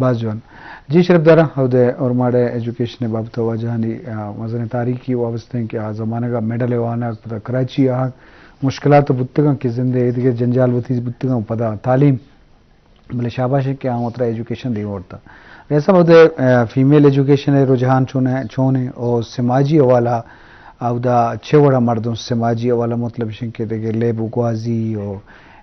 باز جوان جی شرف دارا ہودے اور ماڑے ایجوکیشن بابت وجہانی مزن تاریخی وابستہ ہیں کہ زمانہ کا میڈل وانا پتہ کراچی مشکلات بتگاں کی زندگی دیگر جنجال وتی بتگاں پتہ تعلیم بلے شاباش ہے کہ اترا ایجوکیشن دی ورتا ایسا ہودے فیمیل ایجوکیشن رجحان چھونے اور سماجی حوالہ اودا چھوڑا مردوں سماجی حوالہ مطلب کہ دیکھے لیب گوازی اور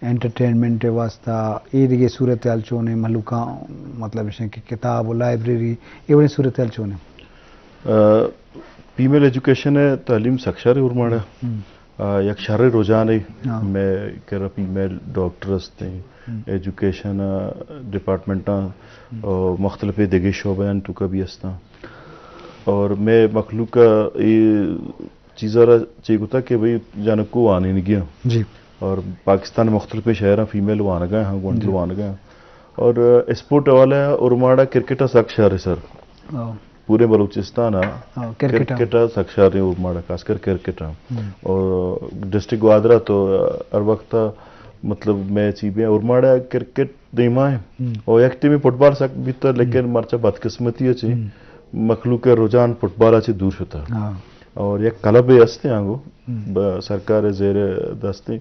انٹرٹینمنٹ واسطہ یہ دیکھے صورتحال چونے ملوکاں مطلب کہ کتاب و لائبریری یہ بڑی صورتحال چونے فیمیل ایجوکیشن ہے تعلیم سکشار ہے ارماڑا یک شر رجحان ہے میں کہہ رہا فیمیل ڈاکٹرز تھیں ایجوکیشن ڈپارٹمنٹاں اور مختلف دیگے شعبیاں تو کا بھی ہستا اور میں مخلوق کا یہ چیزیں چاہیے ہوتا کہ بھائی جانکو آنے نہیں گیا جی اور پاکستان مختلف شہر فیمیل وہاں گئے ہیں گونڈل وہاں گئے اور اسپورٹ والا ارماڑا کرکٹ سخت شہر ہے سر پورے بلوچستان کرکٹ سخت شہر ہے ارماڑا خاص کر کرکٹ اور ڈسٹرکٹ گوادرا تو ہر وقت مطلب میچ ہی بھی ارماڑا کرکٹ دیما ہے اور ایک ٹیم فٹ بال سخت بھی تھا لیکن مرچا بدقسمتی ہے مخلوق رجحان فٹ بال سے دور ہوتا اور یک کلب ہستے آنگو سرکار زیر دستے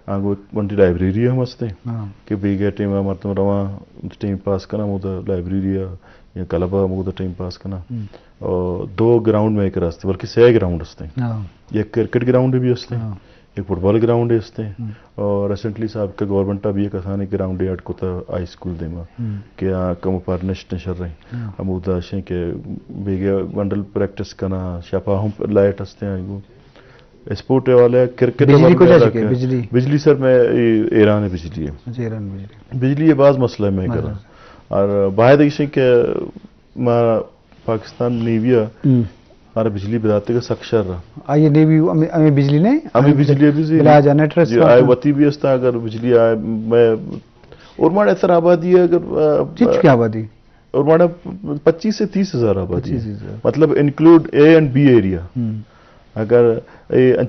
آنگو ونٹی لائبریری ہم ہستے کہ بیگے ٹیم مرتم رواں ٹیم پاس کرنا مودا لائبریری یا کلبہ مودا ٹیم پاس کرنا اور 2 گراؤنڈ میں ایک راستے بلکہ 6 گراؤنڈ ہستے ایک کرکٹ گراؤنڈ بھی ہستے ایک فٹ بال گراؤنڈ ہستے اور ریسنٹلی صاحب کا گورنمنٹ بھی ایک آسانی گراؤنڈ ایڈ کو تھا ہائی اسکول دیما کہ کم پر نشن شر رہی امودا شیں کہ بیگے ونڈل پریکٹس کرنا شپا ہم لائٹ ہستے ہیں اسپورٹ والے کرکٹ بجلی سر میں ایران ہے بجلی ہے بجلی یہ بعض مسئلہ میں کرا اور باہر دیکھیں کہ پاکستان نیویا ہمارا بجلی بتاتے کا سکشر رہا آئیے نیوی ہمیں بجلی نہیں ہمیں بجلی آئے وتی بھی ہستا اگر بجلی آئے میں ارماڑا اتنا آبادی ہے اگر کیا آبادی ارماڑا 25 سے 30 ہزار آبادی مطلب include a and be area اگر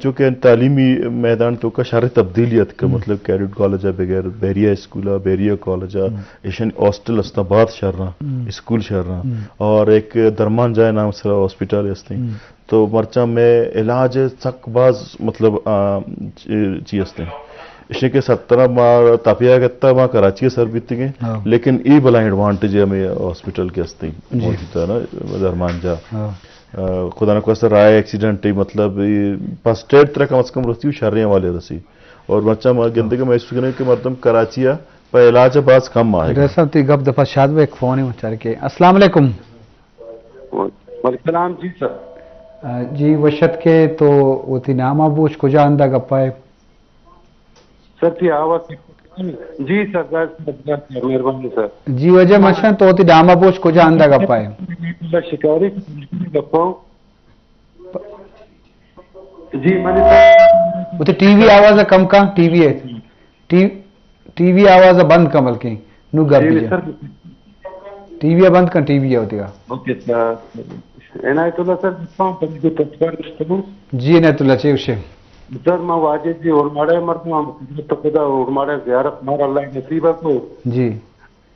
چونکہ تعلیمی میدان تو کا شرح تبدیلیت کا مطلب کیڈٹ کالج ہے بغیر بیریا اسکول ہے بیریا کالج ہے ایشین ہاسٹل استاباد شہر اسکول شہر اور ایک درمان جائے نام سرا ہاسپٹل ہستے تو مرچا میں علاج سک باز مطلب چیز اس کے 17 ماہ تاپیا گتا وہاں کراچی سر بیتے گئے لیکن ای بلا ایڈوانٹیج ہمیں ہاسپٹل کے ہستے موجود ہے نا درمان جا خدا نخواستہ رائے ایکسیڈنٹ مطلب فرسٹ ایڈ طرح کم از کم رسی شرریاں والے رسی اور بچہ گندے کا محسوس کرنے کہ مردم کراچی پر علاج بعض کم آئے گا گپ دفعہ شاد میں ایک فون ہے مچار کے السلام علیکم السلام جی سر جی وشت کے تو وہ تھی نامہ بوش کجا اندہ گپا ہے سر تھی آواز جی سر مہربانی سر جی وجہ مشن تو ہوتی نامہ بوش کجا اندہ گپا ہے شکاری گپا جی میں نے وہ تو ٹی وی آواز کم کا ٹی وی ہے ٹی وی آواز بند کمل کی نو گپ ٹی وی بند کر ٹی وی ہوتی گا اوکے سر عنایت اللہ سر جی عنایت اللہ چاہیے اسے سر میں واجد جی ارماڑے مرتا تو خدا ارماڑے زیارت مارا اللہ نصیبہ کو جی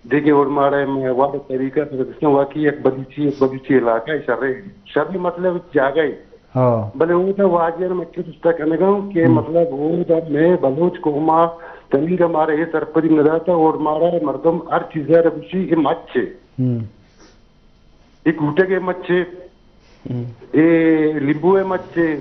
دیکھیے ارماڑے میں واقع طریقہ سے واقعی ایک بگیچی علاقہ ہے شرری مطلب جاگا ہے بلے وہ تھا واجر میں کس طرح کرنے گا کہ مطلب وہ تھا میں بلوچ کو ماں تنی کا مارا یہ سرپری ندا تھا اور مارا مردم ہر چیز ہے ربشی یہ مچھے یہ کوٹے کے مچھے یہ لیمبو ہے مچھے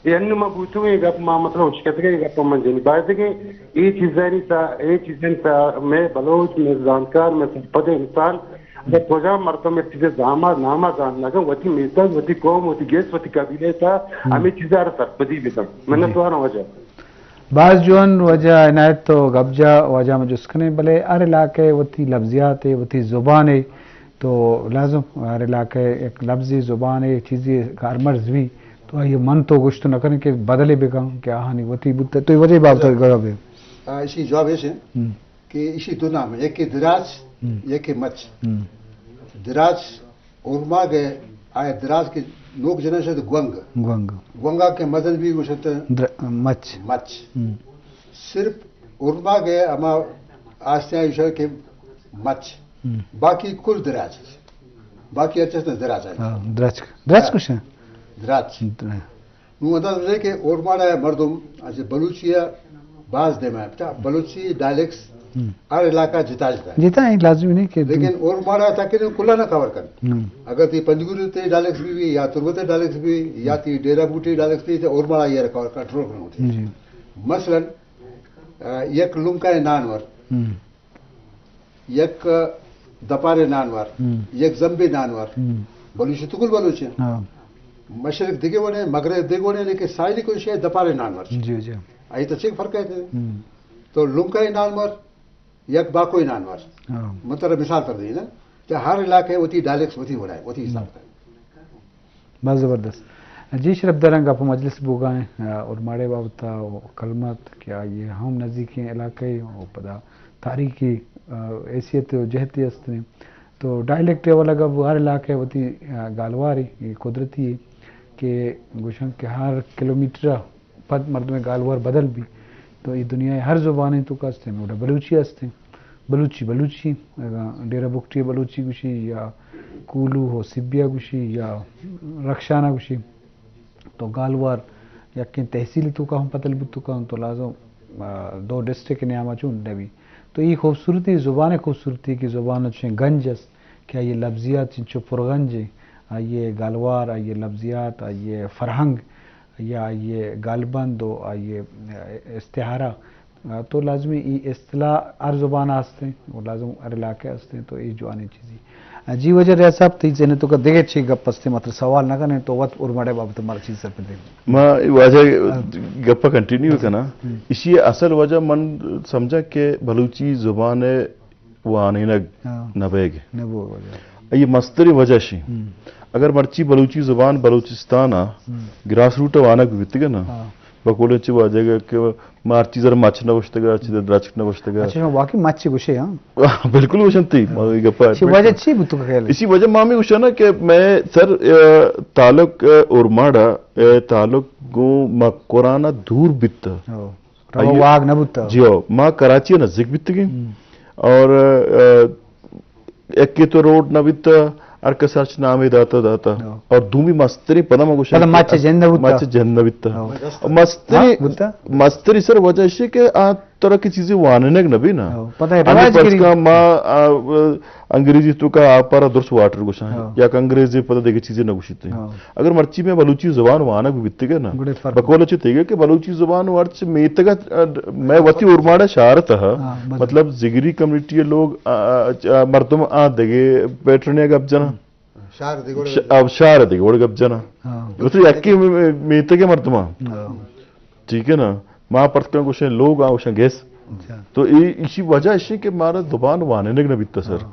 یہ ان میں بوتوں گے گپ ماں مطلب اس کہتے گئے گپ من جانی بات کہ یہ چیزیں نہیں تھا یہ چیزیں تھا میں بلوچ میں جانکار میں سرپد انسان اگر پوجا مرتبہ میں چیزیں نامہ جان لگا وتی میتن وتی قوم وتی گیس وتی قبیلے تھا ہمیں چیزیں ہر سرپدی بھی تھا میں نے تو آنا وجہ بعض جون وجہ عنایت تو گبجا وجہ میں جسکنے بلے ہر علاقے وتی لفظیات ہے وتی زبان ہے تو لازم ہر علاقے ایک لفظی زبان ہے چیزیں کارمرز بھی تو یہ من تو گشت نہ کریں کہ بدلے بھی کہوں کہ آہانی وتی بودتا تو یہ وجہ باب تک گرب ہے اسی جواب ایسے کہ اسی دو نام ہے ایک دراز ایک مچ دراز ارما گئے آئے دراز کے لوگ جنہیں سے گونگا کے مدد بھی گوشت مچ صرف ارما گئے اما آستے ہیں کے مچ باقی کل دراز باقی اچھا دراز دراز کچھ ہے دراز نو انداز ہے کہ اورماڑا مردم اچھا بلوچیا بعض دے میں بلوچی ڈائلیکٹس ہر علاقہ جیتا ہے لازمی نہیں کہ لیکن اورماڑا تاکہ کھلا نہ کور کر اگر تی پنجگوری تے ڈائلیکٹس بھی یا تربتے ڈائلیکٹس بھی یا تی ڈیرا بوٹی ڈائلیکٹس بھی تو اورماڑا یہ کور کنٹرول کرنا ہوتی مثلا یک لنکا نانور یک دپارے نانور یک زمبے نانور بلوچی تو کل بلوچی مشرق دیگے ہونے مغرب دیگے ہونے لیکن ساحلی کوئی شے دپارے نانور آئی تو چیک فرق ہے تو لنکا نانور یک باکوئی نانور مطلب مثال پر دی نا کہ ہر علاقے ہوتی ڈائلیکٹس ہوتی ہو رہا ہے ہوتی حساب کا بہت زبردست جی شرف درنگ آپ مجلس بوگائیں اور ماڑے بابتا کلمات کیا یہ ہم نزدیکی علاقے پدا تاریخی حیثیت و جہتی ہستے تو ڈائلیکٹ والا گب ہر علاقے ہوتی گالواری یہ قدرتی ہے کہ گوشن کے ہر کلومیٹر پد مرد میں گالوار بدل بھی تو یہ دنیا ہر زبانیں تو کا ہستے ہیں بلوچی ہستے بلوچی ڈیرا بکٹی بلوچی گوشی یا کولو ہو سبیا گوشی یا رخشانہ گوشی تو گالوار یا کہ تحصیلی تو کا ہم پتل بھی تو کا ہم تو لازم 2 ڈسٹرکٹ نیامہ چون ڈبی تو یہ خوبصورتی زبان خوبصورتی کی زبان اچھے گنجس کیا یہ لفظیات چنچو پرگنج آئیے گالوار آئیے لفظیات آئیے فرہنگ یا یہ گالبند و آئیے استعارہ تو لازمی یہ اصطلاح ہر زبان آستے ہیں وہ لازم ہر علاقے آستے ہیں تو یہ جو آنی چیزی جی وجہ رہا صاحب تیز تو کا دیکھے چھے گپ پستے مطلب سوال نہ کرنے تو وقت ارمڑے بابت ہمارا چیز سر پہ دے ماں وجہ گپا کنٹینیو کرنا اسی اصل وجہ من سمجھا کہ بلوچی زبان وانی نبیگ یہ مستری وجہ شی اگر مرچی بلوچی زبان بلوچستان گراس روٹ وانک بیت گا نا بکولے چی واجے گا کہ مارچی ذرا مچ نہ وشتے گا چی درچ نہ وشتے گا اچھا واقعی مچ گوشے ہاں بالکل وشنتی گپا اسی وجہ چی بتو کا خیال اسی وجہ مامی وشا نا کہ میں سر تعلق اورماڑا تعلق گو قرآن دور بیت واگ نہ بتا جی ماں کراچی نزدیک بیت گئی اور ایک کی تو روڈ نہ بیت ارکسرچ نامی داتا اور دومی مستری پدا مگوشا پدا مچ جہنہ بیتا مستری سر وجہ ہے کہ طرح کی چیزیں واننے نبی نا ماں انگریزی تو کا آپ پارا درس واٹر گوشا ہے یا کہ انگریزی پتہ دیکھے چیزیں نہ گوشتے ہیں اگر مرچی میں بلوچی زبان وانک بھی بیتے گا نا بقول اچھے تھے گا کہ بلوچی زبان وارچ میتگا میں وطی اورماڑا شہرت ہے مطلب زگری کمیونٹی لوگ مردم دیگے پیٹرنے گب جنا اب شہر دیگے وڑ گب جنا تو یکی میتگے مردمہ ٹھیک ہے نا ماں پرتکن گوشیں لوگ آوشن گیس تو اسی وجہ ہے کہ مارا زبان وانے نہ بیتا سر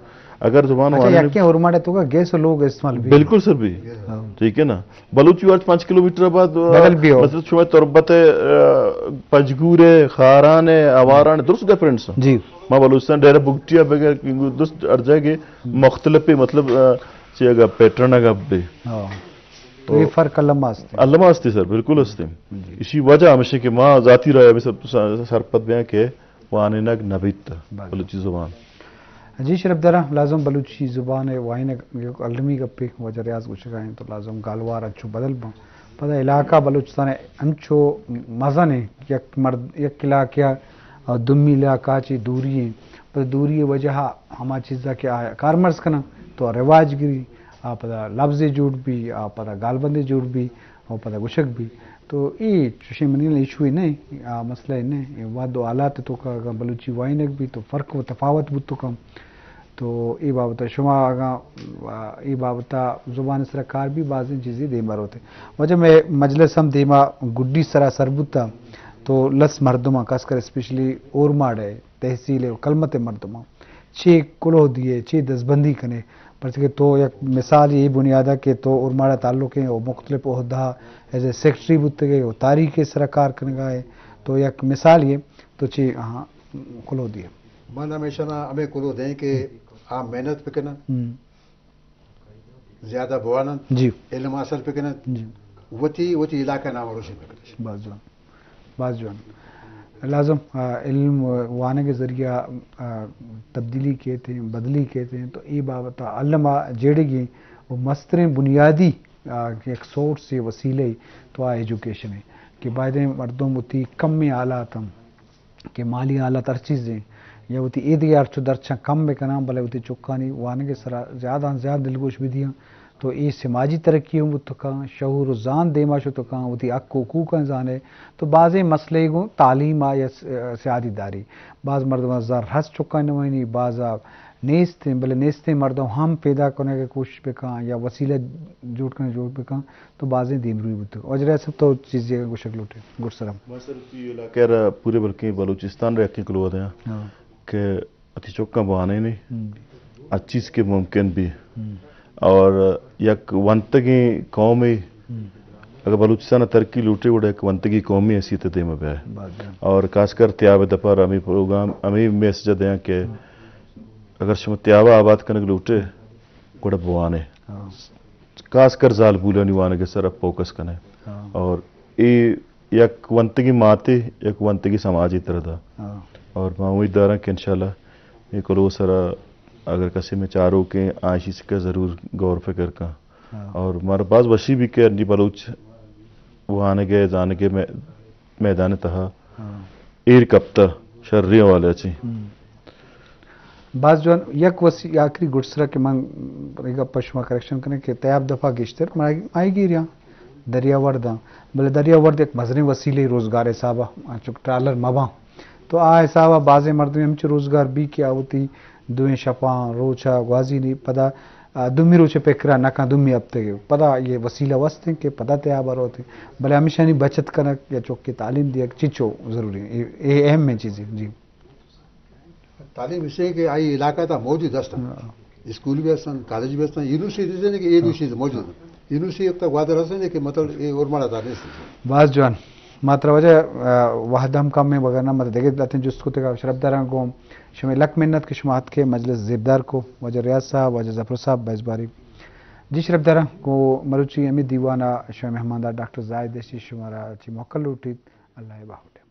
اگر زبان وانے اورماڑا تو کا گیس لوگ استعمال بالکل سر بھی ٹھیک ہے نا بلوچی وارچ 5 کلومیٹر بعد مطلب شما تربت پجگورے خارانے اواران درست ڈیفرنس جی ماں بلوچستان ڈیرا بگٹیا بغیر درست ارجائے گے مختلف مطلب چیئے گا پیٹرن گا بے تو یہ فرق علامہ ہستے سر بالکل ہستے اسی وجہ ہمیشہ کہ ماں ذاتی رائے ابھی سب سرپت بیاں کہ وانینگ نبیت بلوچی زبان جی شرف درہ لازم بلوچی زبان ہے وائنگ علمی گپے وجہ ریاض کو شکائیں تو لازم گالوار اچھو بدل با پتہ علاقہ بلوچستان انچو مزن ہے یک علاقہ دمی علاقہ چی دوری ہیں پر دوری وجہ ہما چیزا کیا ہے کارمرز کنا تو رواج گری آپ پتہ لفظ جوڑ بھی آپ پتہ گالبندے جوڑ بھی اور پتہ گشک بھی تو یہ چوشی منی ایشو ہی نہیں مسئلہ ہی نہیں واد و آلات تو کا بلوچی وائنک بھی تو فرق و تفاوت بھی تو کم تو یہ بابتا شما آگا یہ بابتا زبان سرکار بھی بعض چیزیں دیمار ہوتے وجہ میں مجلس ہم دیما گڈی سرا سربتا تو لس مردمہ خاص کر اسپیشلی اورماڑ ہے تحصیل کلمت مردمہ چھ کلو دیے 10 دسبندی کنے پرچہ کہ تو یک مثال یہی بنیاد ہے کہ تو اورماڑا تعلق ہیں وہ مختلف عہدہ ایز اے سیکٹری بتے گئے وہ تاریخ سرکار کرنے گئے تو یک مثال یہ تو چی ہاں کلو دیے من ہمیشہ نا ہمیں کلو دیں کہ آپ محنت پہ کرنا زیادہ بوانا جی علم حاصل پہ کرنا وتی علاقہ نام روشن پہ کرنا باز جوان لازم علم وانے کے ذریعہ تبدیلی کہتے ہیں، بدلی کہتے ہیں، تو ای بابت علمہ جیڑے گی وہ مستریں بنیادی ایک سورس سے وسیلے تو ایجوکیشن ہے کہ بعدیں مردوں ہوتی کم میں آلات ہم کہ مالی آلات ہر چیزیں یا ہوتی ایدیار چو درچہ کم میں کنام بلے ہوتی چکانی وانے کے سرا زیادہ دلگوش بھی دیا تو ای سماجی ترقی ہوں تو کہاں شعور و زان دیما شو تو کہاں ہوتی حق حقوق انسان ہے تو بعض مسئلے کو تعلیم یا سیادی داری بعض مردم زر ہس چکا نوائنی بعض نیستیں بلے نیستیں مردوں ہم پیدا کرنے کی کوشش پہ کہاں یا وسیلہ جوڑ پہ کہاں تو بعضیں دین روی بودتے وجہ سب تو چیزیں کو شکل اٹھے گرسرم مصر علاقہ پورے بلکہ بلوچستان رہتی کلو دیں کہ اتی چکا بہانے نہیں اچھیز کے ممکن بھی اور یک ونتگی قومی اگر بلوچستان ترقی لوٹے وڑے ایک ونتگی قومی حیثیت دے میں ہے اور خاص کر تیاب دپار امی پروگرام امی میسج دیں کہ اگر شما تیابہ آباد کرنے کے لوٹے گوڑا بوانے خاص کر زال بولا نیوانے کے سر فوکس کرنے اور یک ونتگی ماتے یک ونتگی سماجی طرح دا اور میں امید دار ہوں کہ انشاءاللہ یہ کلو سر اگر کسی میں چاروں کے آئشی سے کا ضرور غور فکر کا اور ہمارے پاس وشی بھی کہ انڈی بلوچ وہ آنے گئے جانے کے میدان تہا ایر کپتر شرریوں والے اچھی بعض جوان یک وسی آخری گڑسرا کے من ریگا پشما کریکشن کرنے کہ تیاب دفعہ گشتر آئی گی رہا دریا وردہ بلے دریا ورد ایک مزریں وسیلے روزگار حسابہ چک ٹرالر مباں تو حسابہ بعض مردمی ہمچے روزگار بھی کیا ہوتی دوئیں شپاں روچا غازی نہیں پدا دمی روچے پیکرا نکا دمی ابتے گئے پدا یہ وسیلہ وستے کہ پدا تیابر ہوتے بلے ہمیشہ نہیں بچت کنک یا چوک کی تعلیم دیا چچو ضروری ہے یہ اہم میں چیزیں جی تعلیم اس سے کہ آئی علاقہ تھا موجود ہستا اسکول بھی ہستن کالج بھی ہستن یونیورسٹی سے کہ یہ دوسری موجود یونیورسٹی اب تک وعدہ ہستن کہ مطلب یہ اور ماڑا تھا نہیں بعض جوان ماترا وجہ وحدم کم میں بغیر نہ مت دیکھے لاتے ہیں جس کو تک شرف داران کو شما لک منت کے شماعت کے مجلس زیبدار کو وجہ ریاض صاحب وجہ ظفر صاحب بیس باری جی شرف داران کو مروچی امی دیوانہ شما مہماندار ڈاکٹر زائد دیشی شمارا چی موکل لوٹید اللہ باہوٹے